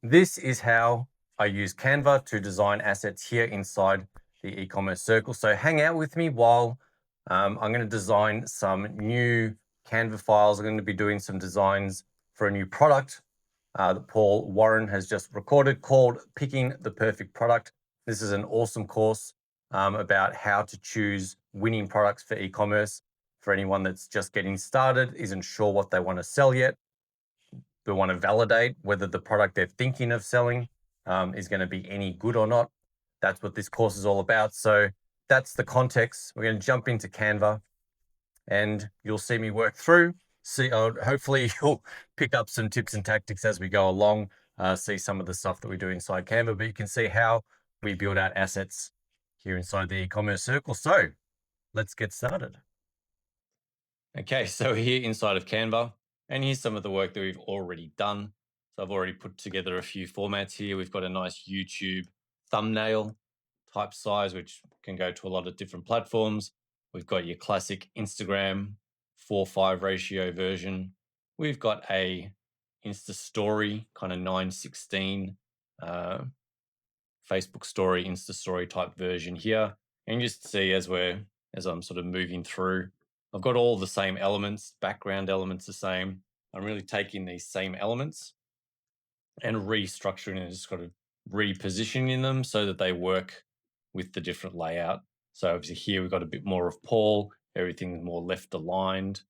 This is how I use Canva to design assets here inside the e-commerce circle. So hang out with me while I'm going to design some new Canva files. I'm going to be doing some designs for a new product that Paul Warren has just recorded called Picking the Perfect Product. This is an awesome course about how to choose winning products for e-commerce for anyone that's just getting started, isn't sure what they want to sell yet. We want to validate whether the product they're thinking of selling is going to be any good or not. That's what this course is all about. So that's the context. We're going to jump into Canva and you'll see me work through. Hopefully you'll pick up some tips and tactics as we go along, see some of the stuff that we do inside Canva, but you can see how we build out assets here inside the e-commerce circle. So let's get started. Okay, so here inside of Canva, and here's some of the work that we've already done. So I've already put together a few formats here. We've got a nice YouTube thumbnail type size, which can go to a lot of different platforms. We've got your classic Instagram 4:5 ratio version. We've got a Insta story, kind of 9:16 uh, Facebook story, Insta story type version here. And you just see as I'm sort of moving through, I've got all the same elements, background elements the same. I'm really taking these same elements and restructuring and just kind of repositioning them so that they work with the different layout. So obviously here we've got a bit more of Paul, everything's more left aligned.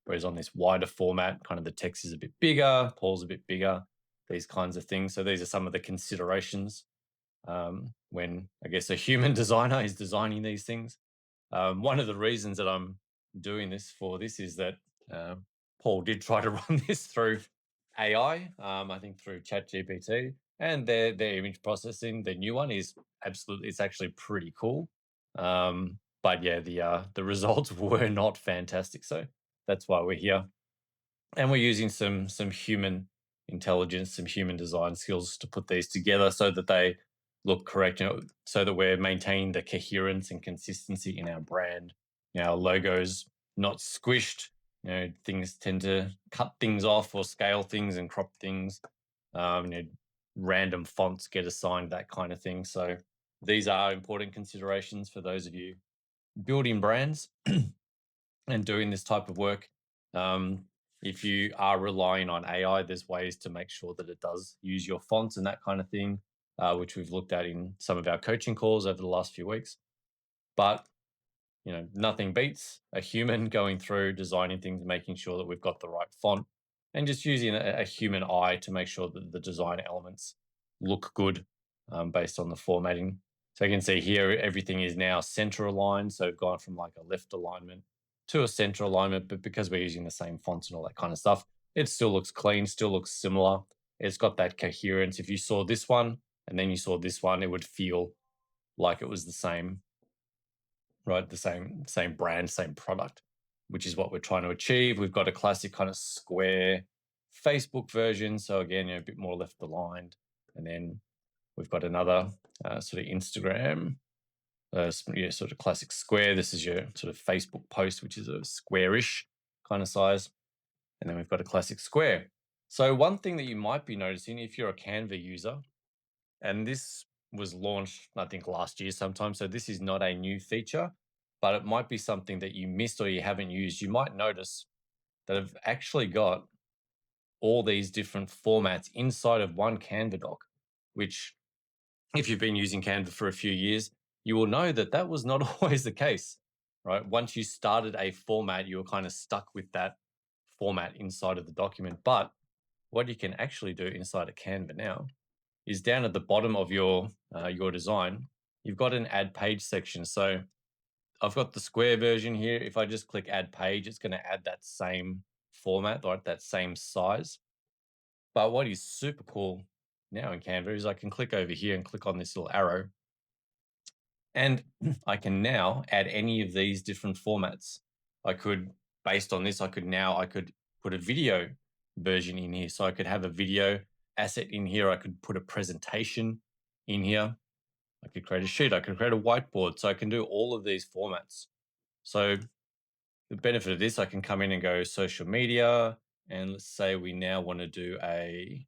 Whereas on this wider format, kind of the text is a bit bigger, Paul's a bit bigger, these kinds of things. So these are some of the considerations when I guess a human designer is designing these things. One of the reasons that I'm doing this is that Paul did try to run this through AI, I think through ChatGPT, and their image processing, the new one is absolutely, it's actually pretty cool. But yeah, the results were not fantastic. So that's why we're here, and we're using some human intelligence, some human design skills to put these together so that they look correct, so that we're maintaining the coherence and consistency in our brand. Our logos not squished. Things tend to cut things off or scale things and crop things. Random fonts get assigned, that kind of thing. So these are important considerations for those of you building brands and doing this type of work. If you are relying on AI, there's ways to make sure that it does use your fonts and that kind of thing, which we've looked at in some of our coaching calls over the last few weeks. But nothing beats a human going through designing things, making sure that we've got the right font, and just using a human eye to make sure that the design elements look good based on the formatting. So you can see here, everything is now center aligned. So we've gone from like a left alignment to a center alignment, but because we're using the same fonts and all that kind of stuff, it still looks clean, still looks similar. It's got that coherence. If you saw this one and then you saw this one, it would feel like it was the same, right? The same brand, same product, which is what we're trying to achieve. We've got a classic kind of square Facebook version. So again, a bit more left aligned. And then we've got another sort of Instagram, sort of classic square. This is your sort of Facebook post, which is a squarish kind of size. And then we've got a classic square. So one thing that you might be noticing if you're a Canva user, and this was launched, I think, last year sometime. So this is not a new feature, but it might be something that you missed or you haven't used. You might notice that I've actually got all these different formats inside of one Canva doc, which if you've been using Canva for a few years, you will know that that was not always the case, right? Once you started a format, you were kind of stuck with that format inside of the document. But what you can actually do inside of Canva now is down at the bottom of your design, you've got an add page section. So I've got the square version here. If I just click add page, it's going to add that same format, right? That same size. But what is super cool now in Canva is I can click over here and click on this little arrow, and I can now add any of these different formats. I could, based on this, I could put a video version in here. So I could have a video asset in here. I could put a presentation in here. I could create a sheet. I could create a whiteboard. So I can do all of these formats. So the benefit of this, I can come in and go social media. And let's say we now want to do a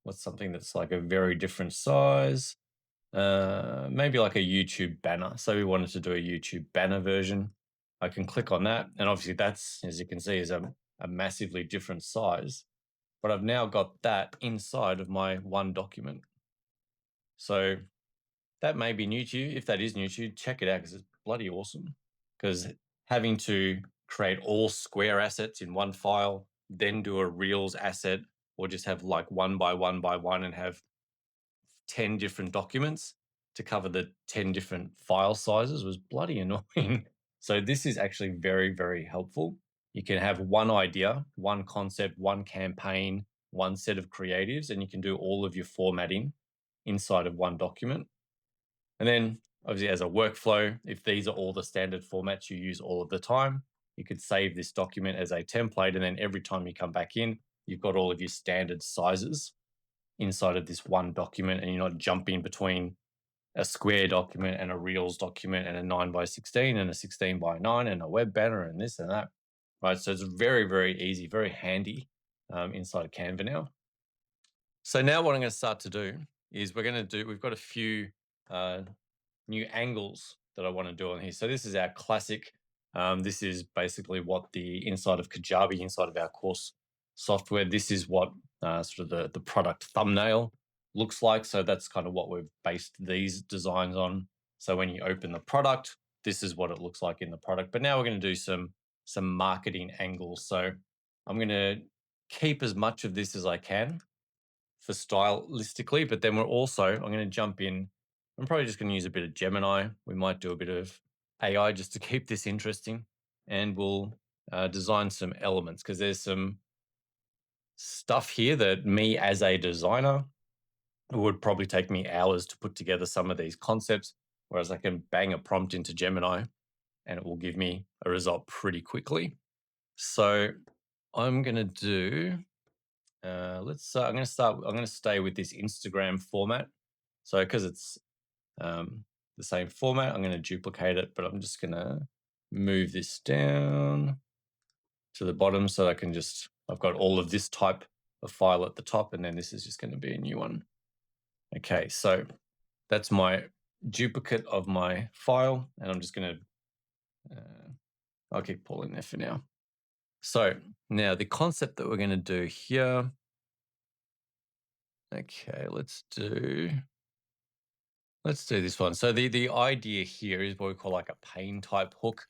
What's something that's like a very different size? Maybe like a YouTube banner. So we wanted to do a YouTube banner version. I can click on that. And obviously that's, as you can see, is a massively different size. But I've now got that inside of my one document. So that may be new to you. If that is new to you, check it out because it's bloody awesome. Because having to create all square assets in one file, then do a Reels asset, or just have like one by one by one and have 10 different documents to cover the 10 different file sizes was bloody annoying. So this is actually very, very helpful. You can have one idea, one concept, one campaign, one set of creatives, and you can do all of your formatting inside of one document. And then obviously as a workflow, if these are all the standard formats you use all of the time, you could save this document as a template. And then every time you come back in, you've got all of your standard sizes inside of this one document, and you're not jumping between a square document and a Reels document and a 9x16 and a 16x9 and a web banner and this and that, right? So it's very, very easy, very handy inside of Canva now. So now what I'm going to start to do is we've got a few new angles that I want to do on here. So this is our classic. This is basically what the inside of Kajabi, inside of our course software, this is what sort of the product thumbnail looks like. So that's kind of what we've based these designs on. So when you open the product, this is what it looks like in the product. But now we're going to do some marketing angles. So I'm going to keep as much of this as I can for stylistically, but then I'm going to jump in. I'm probably just going to use a bit of Gemini. We might do a bit of AI just to keep this interesting, and we'll design some elements, because there's some stuff here that me as a designer, it would probably take me hours to put together some of these concepts, whereas I can bang a prompt into Gemini and it will give me a result pretty quickly. So I'm going to do, I'm going to stay with this Instagram format. So because it's the same format, I'm going to duplicate it, but I'm just going to move this down to the bottom so I can I've got all of this type of file at the top, and then this is just going to be a new one. Okay, so that's my duplicate of my file, and I'm just going to, I'll keep Paul in there for now. So now the concept that we're going to do here, okay, let's do this one. So the idea here is what we call like a pain type hook.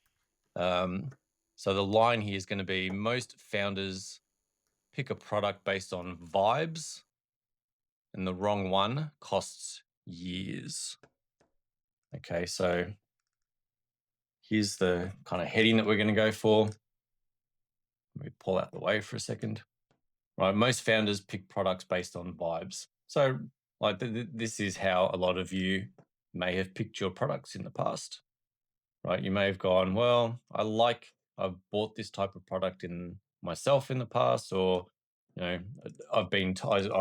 So the line here is going to be, most founders pick a product based on vibes, and the wrong one costs years. Okay, so here's the kind of heading that we're going to go for. Let me pull out the way for a second. Right, most founders pick products based on vibes. So like this is how a lot of you may have picked your products in the past, right? You may have gone, well, I've bought this type of product in myself in the past, or, you know, I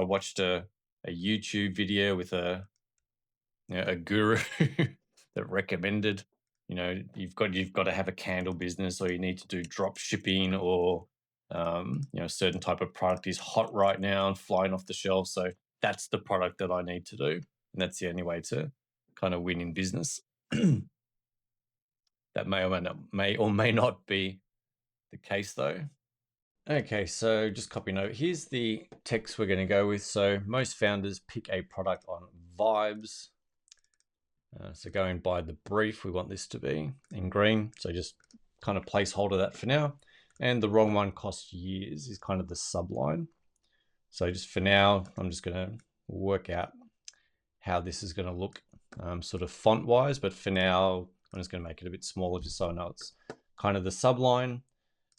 watched a YouTube video with a guru that recommended, you've got to have a candle business, or you need to do drop shipping, or a certain type of product is hot right now and flying off the shelf. So that's the product that I need to do, and that's the only way to kind of win in business. That may or may not be the case though. Okay, so just copy note. Here's the text we're going to go with. So most founders pick a product on vibes. So going by the brief, we want this to be in green. So just kind of placeholder that for now. And the wrong one costs years is kind of the subline. So just for now, I'm just going to work out how this is going to look sort of font wise. But for now, I'm just going to make it a bit smaller just so I know it's kind of the subline.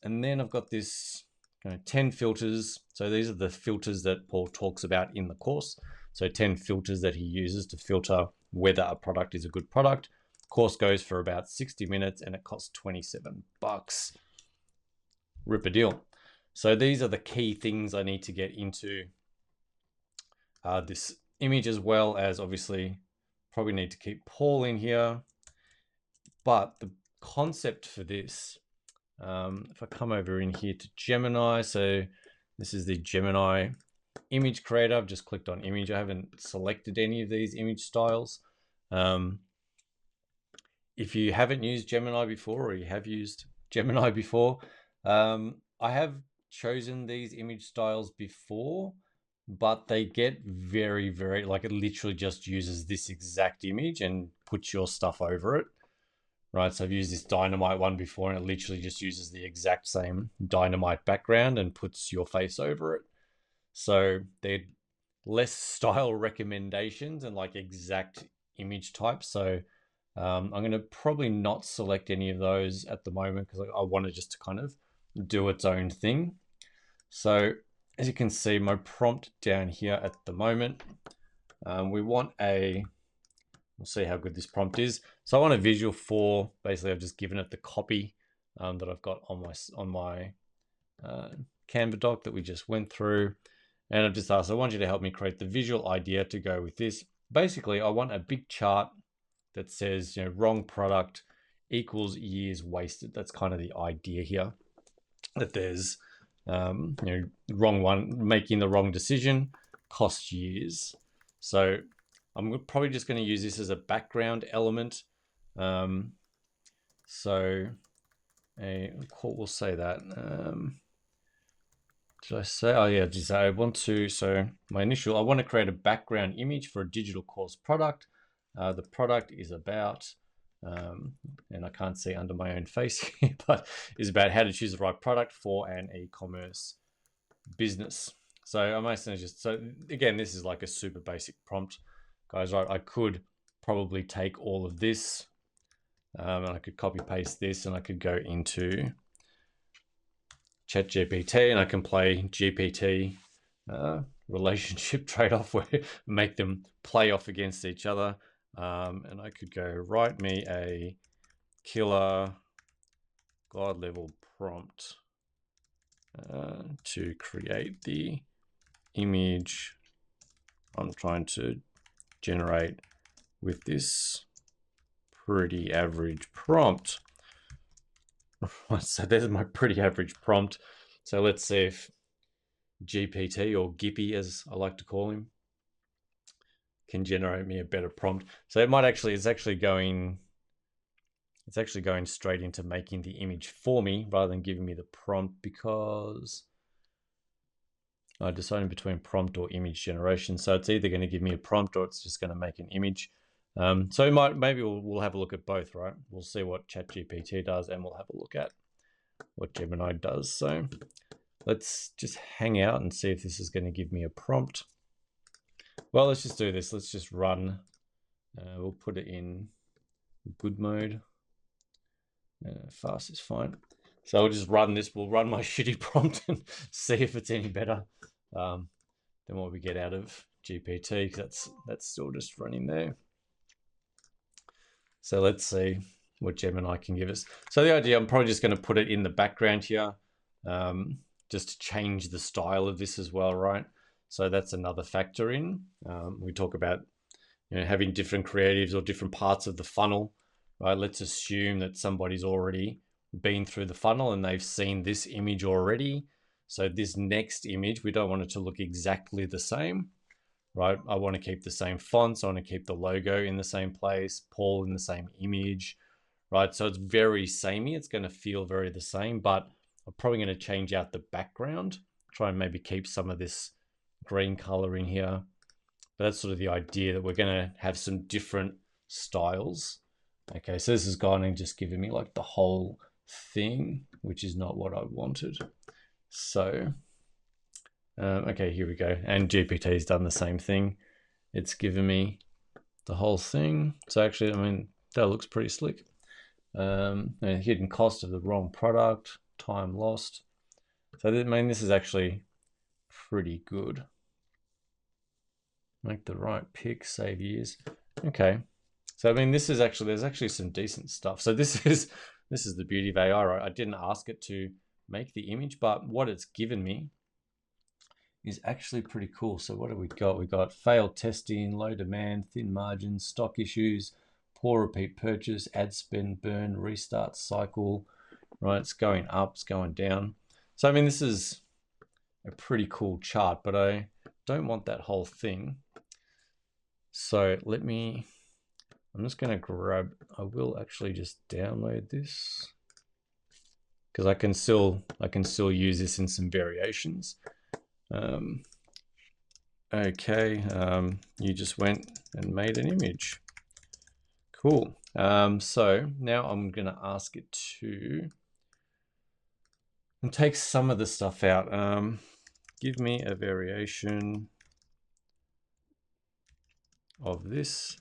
And then I've got this 10 filters. So these are the filters that Paul talks about in the course. So 10 filters that he uses to filter whether a product is a good product. Course goes for about 60 minutes and it costs $27. Rip a deal. So these are the key things I need to get into this image, as well as obviously probably need to keep Paul in here. But the concept for this, if I come over in here to Gemini, so this is the Gemini image creator. I've just clicked on image. I haven't selected any of these image styles. If you haven't used Gemini before, or you have used Gemini before, I have chosen these image styles before, but they get very, very, like it literally just uses this exact image and puts your stuff over it. Right, so I've used this Dynamite one before, and it literally just uses the exact same Dynamite background and puts your face over it. So they're less style recommendations and like exact image types. So I'm going to probably not select any of those at the moment because I want it just to kind of do its own thing. So as you can see, my prompt down here at the moment, we want a, we'll see how good this prompt is. So I want a visual for, basically I've just given it the copy that I've got on my Canva doc that we just went through. And I've just asked, I want you to help me create the visual idea to go with this. Basically, I want a big chart that says, you know, wrong product equals years wasted. That's kind of the idea here, that there's, you know, wrong one, making the wrong decision costs years. So I'm probably just going to use this as a background element. So we'll say that. Did I say? Oh yeah, just I want to. So my initial, I want to create a background image for a digital course product. The product is about, and I can't see under my own face here, but is about how to choose the right product for an e-commerce business. So I'm basically just, so again, this is like a super basic prompt, guys, right? I could probably take all of this and I could copy paste this and I could go into ChatGPT and I can play GPT relationship trade-off where make them play off against each other. And I could go, write me a killer God level prompt to create the image I'm trying to generate with this pretty average prompt. So there's my pretty average prompt. So let's see if GPT, or Gippy as I like to call him, can generate me a better prompt. So it might actually, it's actually going straight into making the image for me rather than giving me the prompt, because I'm deciding between prompt or image generation. So it's either going to give me a prompt or it's just going to make an image. So maybe we'll have a look at both, right? We'll see what ChatGPT does and we'll have a look at what Gemini does. So let's just hang out and see if this is going to give me a prompt. Well, let's just do this. Let's just run. We'll put it in good mode. Fast is fine. So I'll just run this. We'll run my shitty prompt and see if it's any better than what we get out of GPT, because that's still just running there. So let's see what Gemini can give us. So the idea, I'm probably just going to put it in the background here, just to change the style of this as well, right? So that's another factor in. We talk about, you know, having different creatives or different parts of the funnel, right? Let's assume that somebody's already been through the funnel and they've seen this image already. So this next image, we don't want it to look exactly the same, right? I want to keep the same fonts. I want to keep the logo in the same place, Paul in the same image, right? So it's very samey. It's going to feel very the same, but I'm probably going to change out the background, try and maybe keep some of this green color in here. But that's sort of the idea, that we're going to have some different styles. Okay, so this has gone and just given me like the whole thing, which is not what I wanted. So, okay, here we go. And GPT's done the same thing. It's given me the whole thing. So actually, I mean, that looks pretty slick. Hidden cost of the wrong product, time lost. So I mean, this is actually pretty good. Make the right pick, save years. Okay. So I mean, this is actually, there's actually some decent stuff. So this is the beauty of AI, right? I didn't ask it to make the image, but what it's given me is actually pretty cool. So what have we got? We got failed testing, low demand, thin margins, stock issues, poor repeat purchase, ad spend, burn, restart cycle, right? It's going up, it's going down. So I mean, this is a pretty cool chart, but I don't want that whole thing. So I'm just going to grab, I will actually just download this because I can still use this in some variations. Okay, you just went and made an image. Cool. So now I'm going to ask it to take some of the stuff out. Give me a variation of this,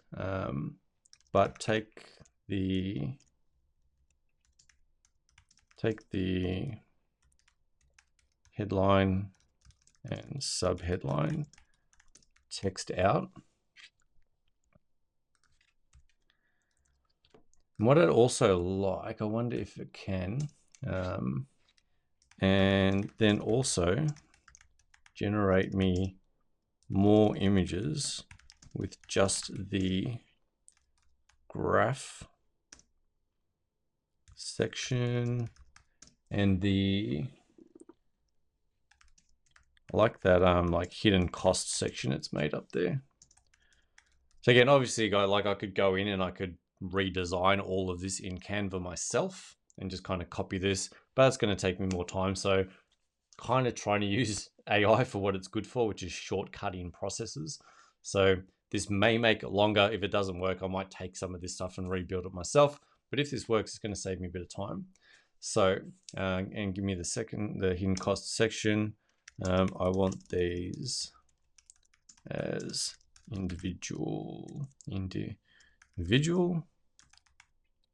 but take the headline and subheadline text out. And what I'd also like, I wonder if it can, and then also generate me more images with just the graph section and I like that like hidden cost section it's made up there. So again, obviously, I could go in and I could redesign all of this in Canva myself and just kind of copy this, but it's going to take me more time. So kind of trying to use AI for what it's good for, which is shortcutting processes. So this may make it longer. If it doesn't work, I might take some of this stuff and rebuild it myself. But if this works, it's going to save me a bit of time. So, and give me the hidden cost section. I want these as individual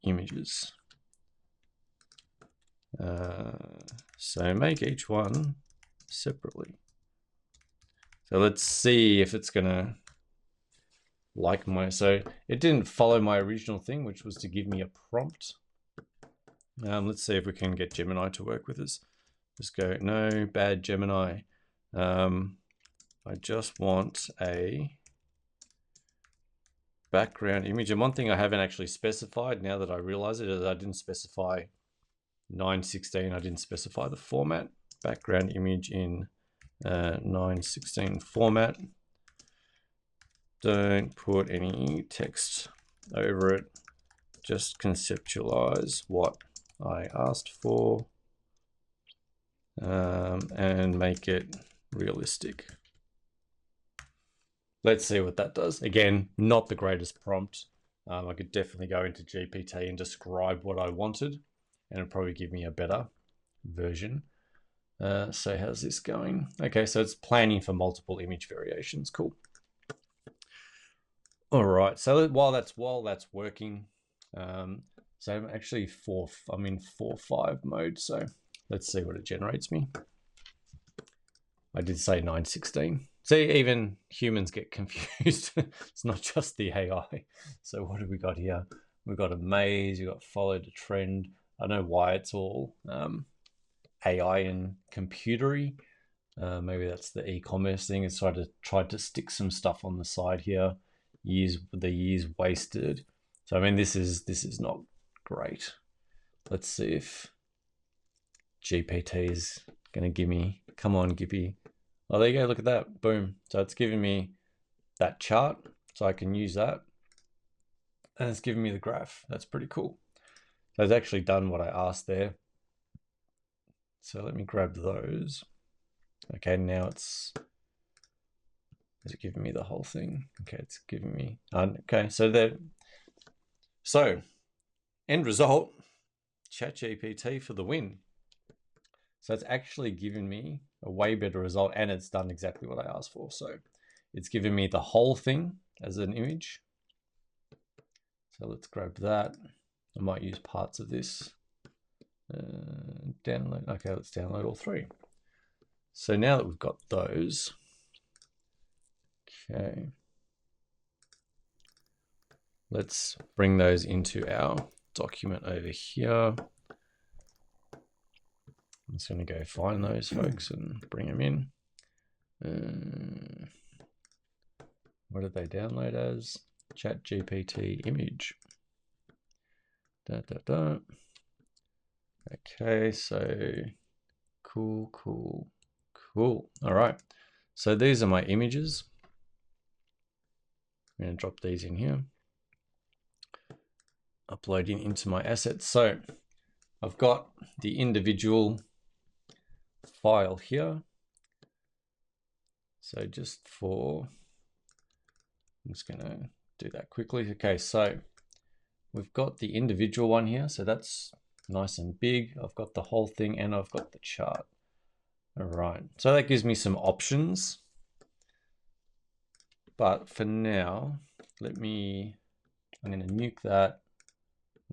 images. So make each one separately. So let's see if it's gonna like so it didn't follow my original thing, which was to give me a prompt. Let's see if we can get Gemini to work with us. Just go, no, bad Gemini. I just want a background image. And one thing I haven't actually specified now that I realize it is I didn't specify 916. I didn't specify the format. Background image in 916 format. Don't put any text over it. Just conceptualize what I asked for and make it realistic. Let's see what that does. Again, not the greatest prompt. I could definitely go into GPT and describe what I wanted, and it'll probably give me a better version. So how's this going? Okay, so it's planning for multiple image variations. Cool. All right, so while that's working, so I'm actually I'm in 4.5 mode, so let's see what it generates me. I did say 916. See, even humans get confused. It's not just the AI. So what have we got here? We've got a maze, you've got followed a trend. I don't know why it's all AI and computery. Maybe that's the e-commerce thing. It's tried to stick some stuff on the side here. The years wasted. So I mean, this is not great. Let's see if GPT is gonna give me. Come on, Gippy. Oh, there you go. Look at that. Boom. So it's giving me that chart, so I can use that, and it's giving me the graph. That's pretty cool. So it's actually done what I asked there. So let me grab those. Okay, now is it giving me the whole thing? Okay, it's giving me, okay, so end result, ChatGPT for the win. So it's actually given me a way better result, and it's done exactly what I asked for. So it's given me the whole thing as an image. So let's grab that. I might use parts of this. Download, okay, let's download all three. So now that we've got those, okay, let's bring those into our document over here. I'm just going to go find those folks and bring them in. What did they download as? ChatGPT image. Okay, so cool. All right. So these are my images. I'm going to drop these in here, uploading into my assets. So I've got the individual file here. So I'm just going to do that quickly. Okay, so we've got the individual one here. So that's nice and big. I've got the whole thing and I've got the chart. All right, so that gives me some options. But for now, I'm going to nuke that.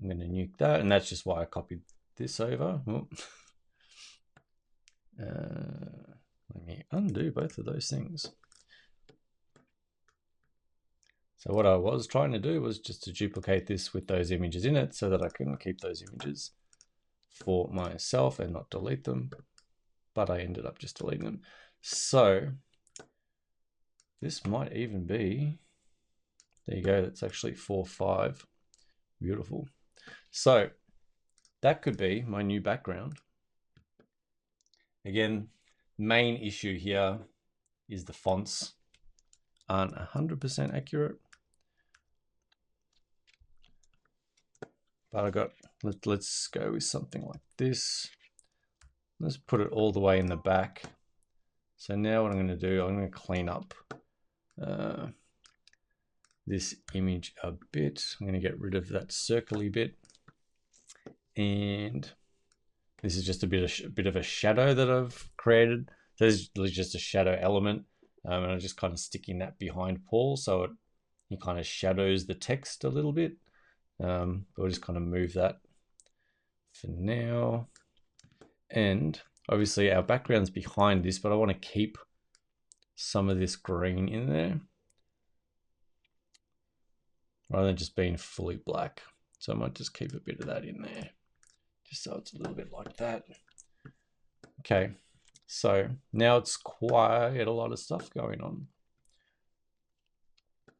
I'm going to nuke that. And that's just why I copied this over. Let me undo both of those things. So what I was trying to do was just to duplicate this with those images in it so that I can keep those images for myself and not delete them. But I ended up just deleting them. So this might even be, there you go, that's actually 4.5. Beautiful. So that could be my new background. Again, main issue here is the fonts aren't 100% accurate. But let's go with something like this. Let's put it all the way in the back. So now what I'm going to do, I'm going to clean up this image a bit. I'm going to get rid of that circly bit. And this is just a bit of a shadow that I've created. So this is just a shadow element. And I'm just kind of sticking that behind Paul so he kind of shadows the text a little bit. But we'll just kind of move that for now. And obviously our background's behind this, but I want to keep some of this green in there rather than just being fully black. So I might just keep a bit of that in there, just so it's a little bit like that. Okay, so now it's quite a lot of stuff going on.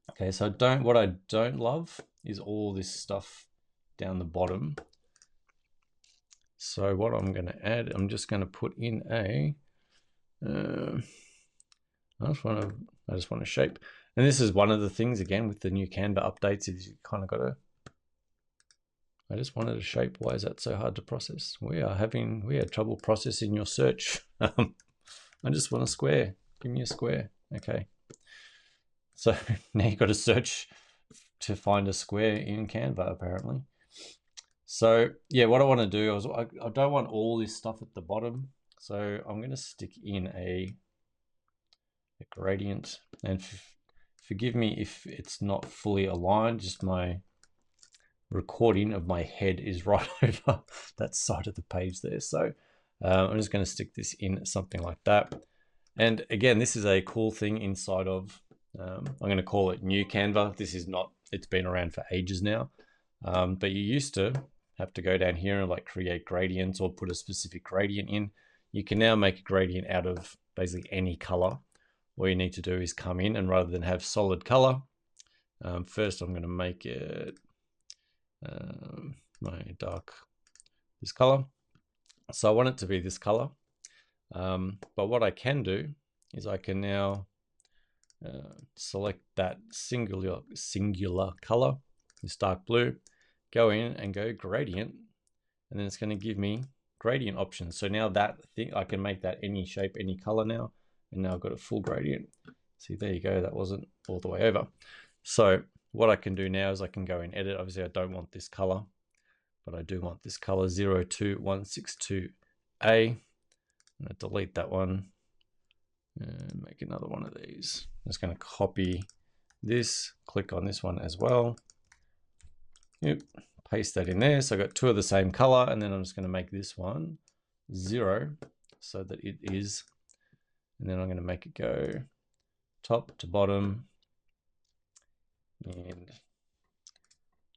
Okay, so what I don't love is all this stuff down the bottom. So what I'm going to add, I'm just going to put in I just want a shape. And this is one of the things, again, with the new Canva updates, is you kind of got to, I just wanted a shape. Why is that so hard to process? We had trouble processing your search. I just want a square. Give me a square. Okay. So now you've got to search to find a square in Canva, apparently. So yeah, what I want to do is I don't want all this stuff at the bottom. So I'm going to stick in a gradient, and forgive me if it's not fully aligned, just my recording of my head is right over that side of the page there. So I'm just going to stick this in something like that. And again, this is a cool thing inside of, I'm going to call it New Canva. This is not, it's been around for ages now, but you used to have to go down here and like create gradients or put a specific gradient in. You can now make a gradient out of basically any color. All you need to do is come in, and rather than have solid color, first I'm going to make it my dark, this color. So I want it to be this color. But what I can do is I can now select that singular color, this dark blue, go in and go gradient, and then it's going to give me gradient options. So now that thing, I can make that any shape, any color now, and now I've got a full gradient. See, there you go. That wasn't all the way over. So what I can do now is I can go and edit. Obviously, I don't want this color, but I do want this color 02162A. I'm going to delete that one and make another one of these. I'm just going to copy this, click on this one as well. Yep, paste that in there. So I got two of the same color, and then I'm just going to make this one 0 so that it is, and then I'm going to make it go top to bottom. And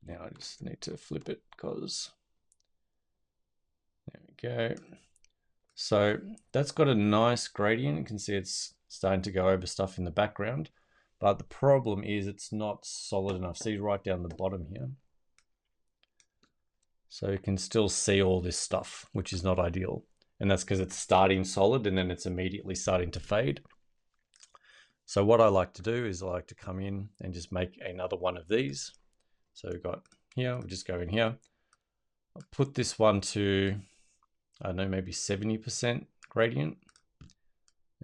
now I just need to flip it because there we go. So that's got a nice gradient. You can see it's starting to go over stuff in the background, but the problem is it's not solid enough. See right down the bottom here. So you can still see all this stuff, which is not ideal. And that's because it's starting solid and then it's immediately starting to fade. So what I like to do is I like to come in and just make another one of these. So we've got here, we'll just go in here. I'll put this one to, I don't know, maybe 70% gradient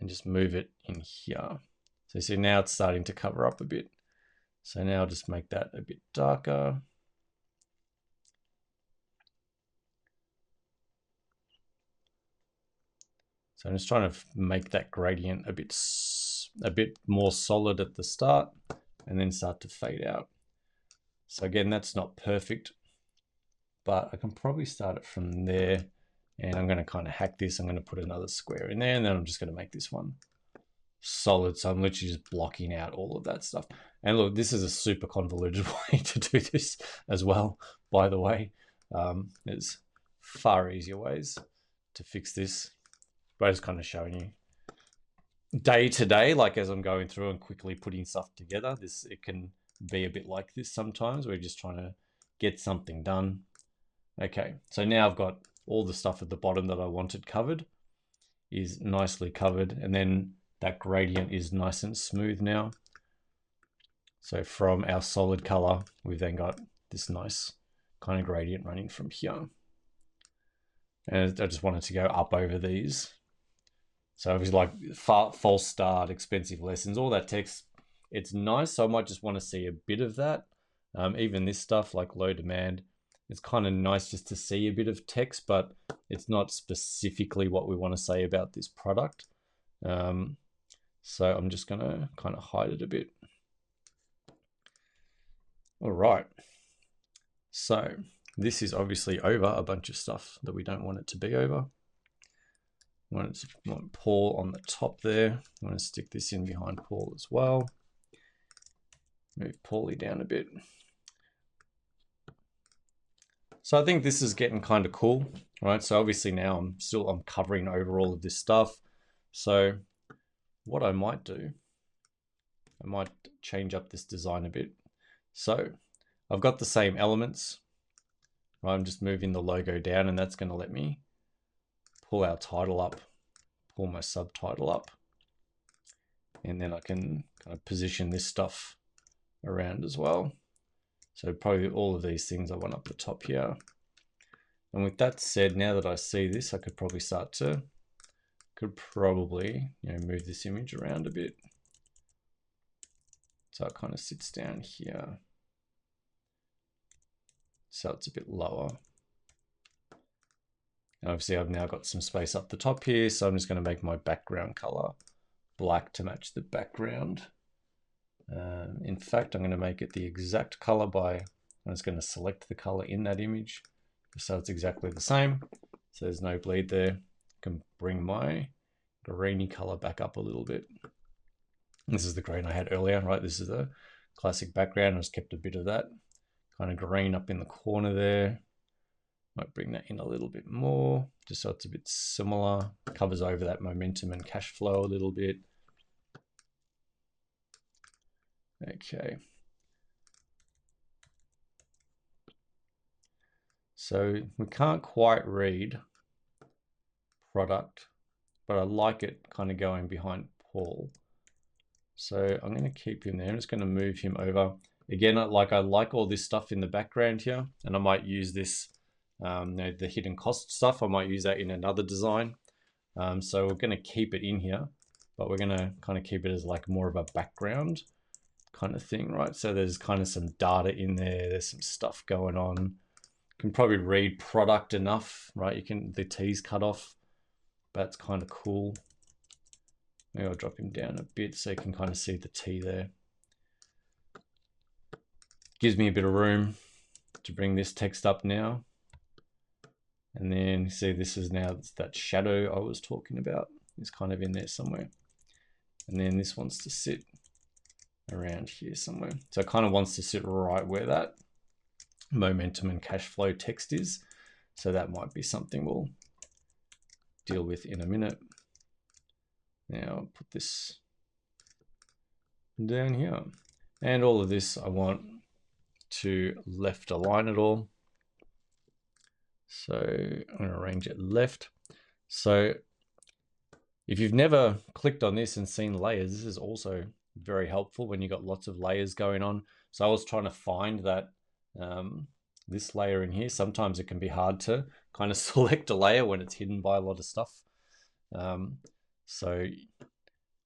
and just move it in here. So you see now it's starting to cover up a bit. So now I'll just make that a bit darker. So I'm just trying to make that gradient a bit more solid at the start and then start to fade out. So again, that's not perfect, but I can probably start it from there, and I'm going to kind of hack this. I'm going to put another square in there, and then I'm just going to make this one solid. So I'm literally just blocking out all of that stuff. And look, this is a super convoluted way to do this as well, by the way. There's far easier ways to fix this, but I'm just kind of showing you day to day, like as I'm going through and quickly putting stuff together. It can be a bit like this sometimes. We're just trying to get something done. Okay, so now I've got all the stuff at the bottom that I wanted covered is nicely covered, and then that gradient is nice and smooth now. So from our solid color, we've then got this nice kind of gradient running from here. And I just wanted to go up over these. So it was like false start, expensive lessons, all that text. It's nice, so I might just want to see a bit of that. Even this stuff like low demand, it's kind of nice just to see a bit of text, but it's not specifically what we want to say about this product. So I'm just going to kind of hide it a bit. All right. So this is obviously over a bunch of stuff that we don't want it to be over. I want Paul on the top there. I'm going to stick this in behind Paul as well. Move Paulie down a bit. So I think this is getting kind of cool, right? So obviously now I'm covering over all of this stuff. So what I might do, I might change up this design a bit. So I've got the same elements, right? I'm just moving the logo down, and that's going to let me pull our title up, pull my subtitle up, and then I can kind of position this stuff around as well. So probably all of these things I want up the top here. And with that said, now that I see this, I could probably move this image around a bit. So it kind of sits down here. So it's a bit lower. And obviously I've now got some space up the top here. So I'm just going to make my background color black to match the background. In fact, I'm going to make it the exact color I'm just going to select the color in that image. So it's exactly the same. So there's no bleed there. I can bring my greeny color back up a little bit. This is the green I had earlier, right? This is the classic background. I just kept a bit of that kind of green up in the corner there. Might bring that in a little bit more, just so it's a bit similar. Covers over that momentum and cash flow a little bit. Okay. So we can't quite read product, but I like it kind of going behind Paul. So I'm going to keep him there. I'm just going to move him over. Again, I like all this stuff in the background here, and I might use this, the hidden cost stuff. I might use that in another design. So we're going to keep it in here, but we're going to kind of keep it as like more of a background kind of thing, right? So there's kind of some data in there. There's some stuff going on. You can probably read product enough, right? The T's cut off. That's kind of cool. Maybe I'll drop him down a bit so you can kind of see the T there. Gives me a bit of room to bring this text up now. And then see, this is now that shadow I was talking about. It's kind of in there somewhere. And then this wants to sit around here somewhere. So it kind of wants to sit right where that momentum and cash flow text is. So that might be something we'll deal with in a minute. Now I'll put this down here. And all of this I want to left align it all. So I'm going to arrange it left. So If you've never clicked on this and seen layers, this is also very helpful when you've got lots of layers going on. So I was trying to find that this layer in here. Sometimes it can be hard to kind of select a layer when it's hidden by a lot of stuff. So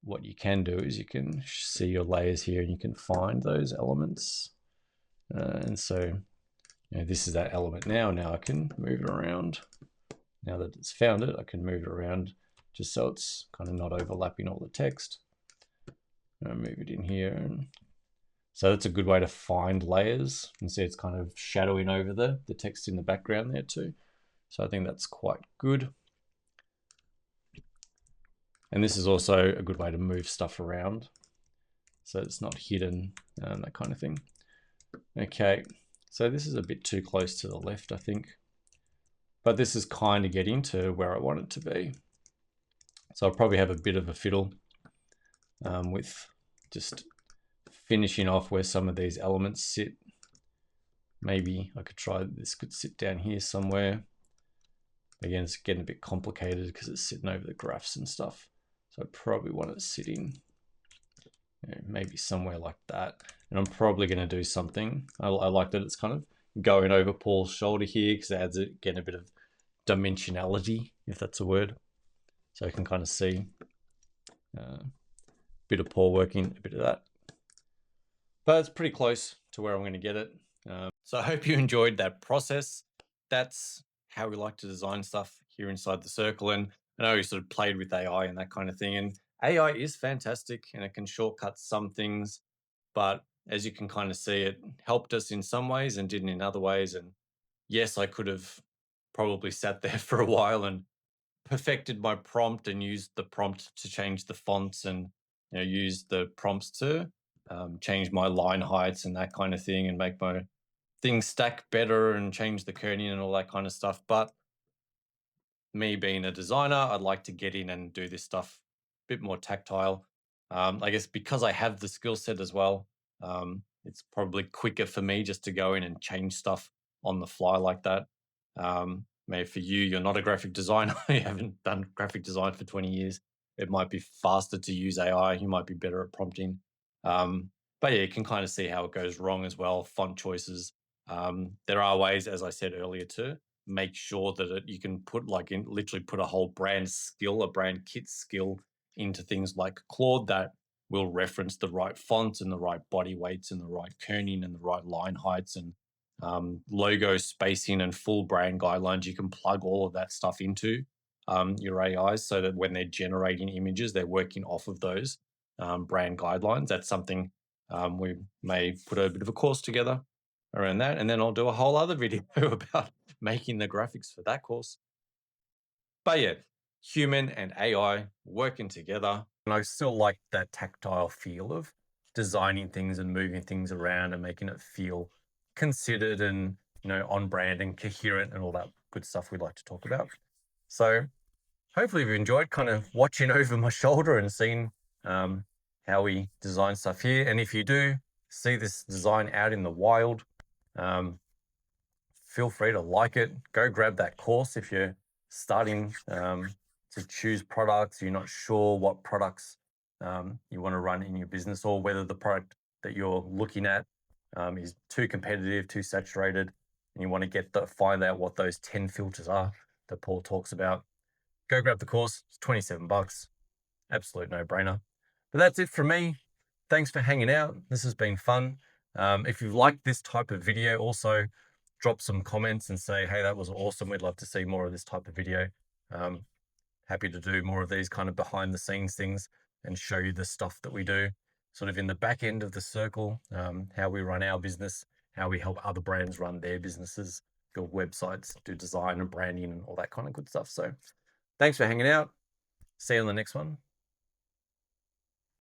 what you can do is you can see your layers here and you can find those elements. And so this is that element now. Now I can move it around. Now that it's found it, I can move it around just so it's kind of not overlapping all the text. I'll move it in here. And so that's a good way to find layers. And see it's kind of shadowing over the text in the background there too. So I think that's quite good. And this is also a good way to move stuff around so it's not hidden, that kind of thing. Okay, so this is a bit too close to the left, I think. But this is kind of getting to where I want it to be. So I'll probably have a bit of a fiddle with just finishing off where some of these elements sit. Maybe I could try, this could sit down here somewhere. Again, it's getting a bit complicated because it's sitting over the graphs and stuff. So I probably want it sitting maybe somewhere like that. And I'm probably going to do something. I like that it's kind of going over Paul's shoulder here because it adds again a bit of dimensionality, if that's a word. So I can kind of see a bit of Paul working, a bit of that. But it's pretty close to where I'm going to get it. So I hope you enjoyed that process. That's how we like to design stuff here inside the circle. And I know we sort of played with AI and that kind of thing. And AI is fantastic and it can shortcut some things. But as you can kind of see, it helped us in some ways and didn't in other ways. And yes, I could have probably sat there for a while and perfected my prompt and used the prompt to change the fonts and used the prompts to change my line heights and that kind of thing and make my things stack better and change the kerning and all that kind of stuff. But me being a designer, I'd like to get in and do this stuff a bit more tactile. I guess because I have the skill set as well, it's probably quicker for me just to go in and change stuff on the fly like that. Maybe for you, you're not a graphic designer, you haven't done graphic design for 20 years. It might be faster to use AI, you might be better at prompting. But yeah, you can kind of see how it goes wrong as well. Font choices. There are ways, as I said earlier, to make sure that you can put literally put a whole brand skill, a brand kit skill into things like Claude that will reference the right fonts and the right body weights and the right kerning and the right line heights and logo spacing and full brand guidelines. You can plug all of that stuff into your AIs so that when they're generating images, they're working off of those brand guidelines. That's something we may put a bit of a course together around that. And then I'll do a whole other video about making the graphics for that course. But yeah, human and AI working together. And I still like that tactile feel of designing things and moving things around and making it feel considered and on brand and coherent and all that good stuff we like to talk about. So hopefully you've enjoyed kind of watching over my shoulder and seeing how we design stuff here. And if you do see this design out in the wild, feel free to like it. Go grab that course if you're starting to choose products. You're not sure what products you want to run in your business or whether the product that you're looking at is too competitive, too saturated, and you want to find out what those 10 filters are that Paul talks about. Go grab the course. It's 27 bucks. Absolute no-brainer. But that's it from me. Thanks for hanging out. This has been fun. If you've liked this type of video, also drop some comments and say, hey, that was awesome. We'd love to see more of this type of video. Happy to do more of these kind of behind the scenes things and show you the stuff that we do sort of in the back end of the circle, how we run our business, how we help other brands run their businesses, build websites, do design and branding and all that kind of good stuff. So thanks for hanging out. See you on the next one.